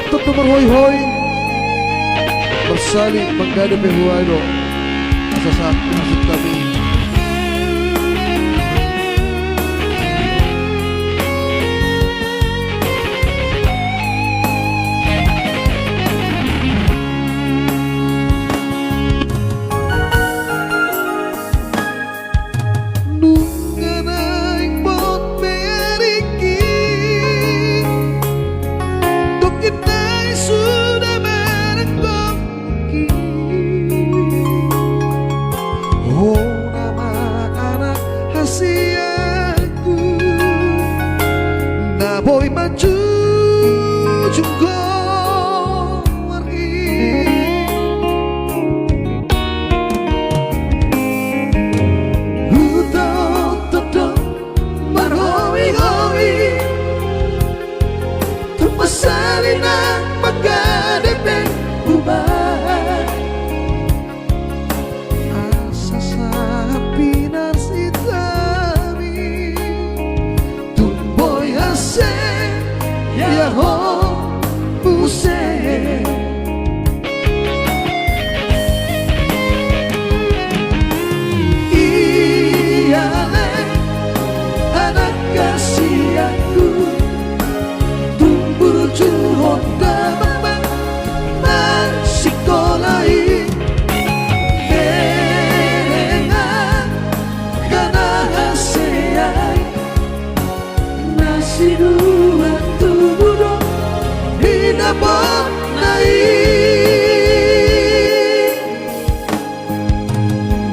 Tot nomor hoy-hoy bersali menghadapi huado asa saat nasib kami. Boy maju juga mari Hutot todong marhoi-hoi Tumasalina magkadepeng ubah Asa sa pinarsitami Tumboy hase Yaho Use Iyale anak kasih aku Tumbur juhon damang Mansikolai Berengan Kana haseay Nasi dua tubuh Hinapot nai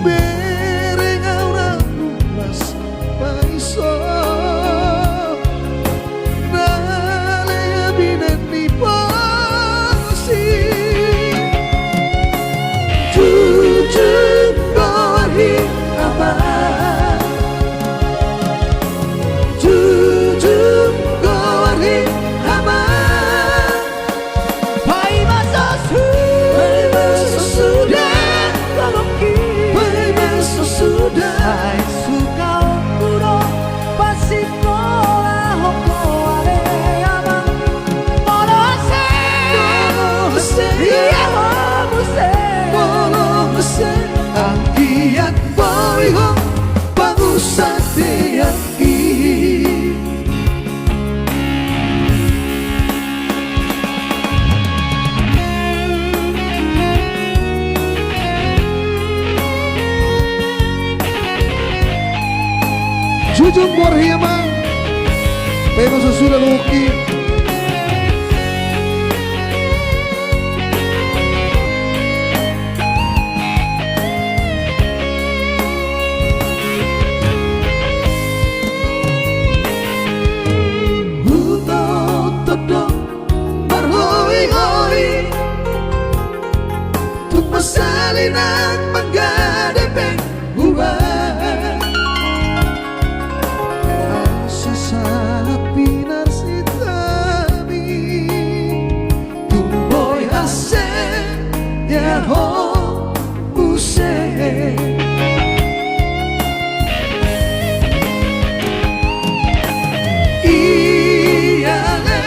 Berengau ramulas paiso Nalea binan ni pasi Jujur kori abang Jujur kori abang Hai suka puro pasikola hoko are abang Morose iya Morose Angkiat boy ho Pangusate angki Jujung borhia mang Pema sesudah luki Hutot todong barhoi-hoi Tuk masalinan manggadepeng ubah Yaho Use Iyale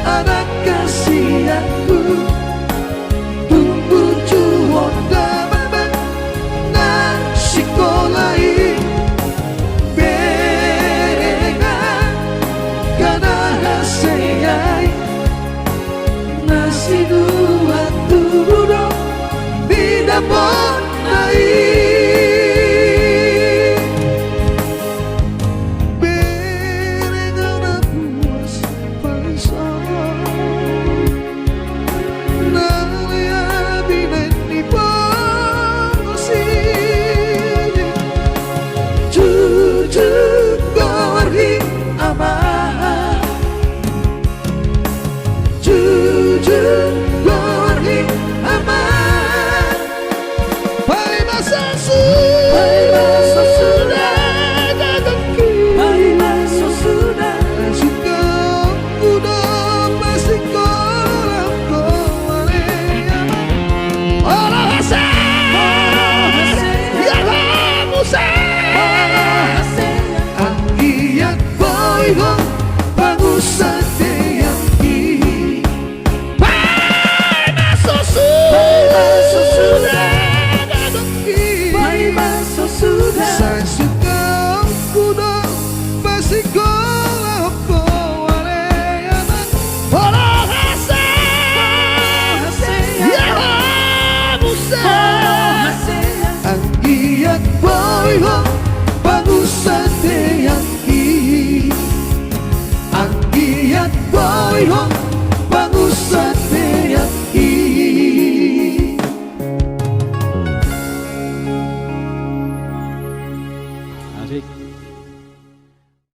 anak kasih aku Tumbuh juhon damang Nasikolai Berengan Kana haseay Nasi dua tubuh Bidapot nai Berengau na buas paisang Hoy ho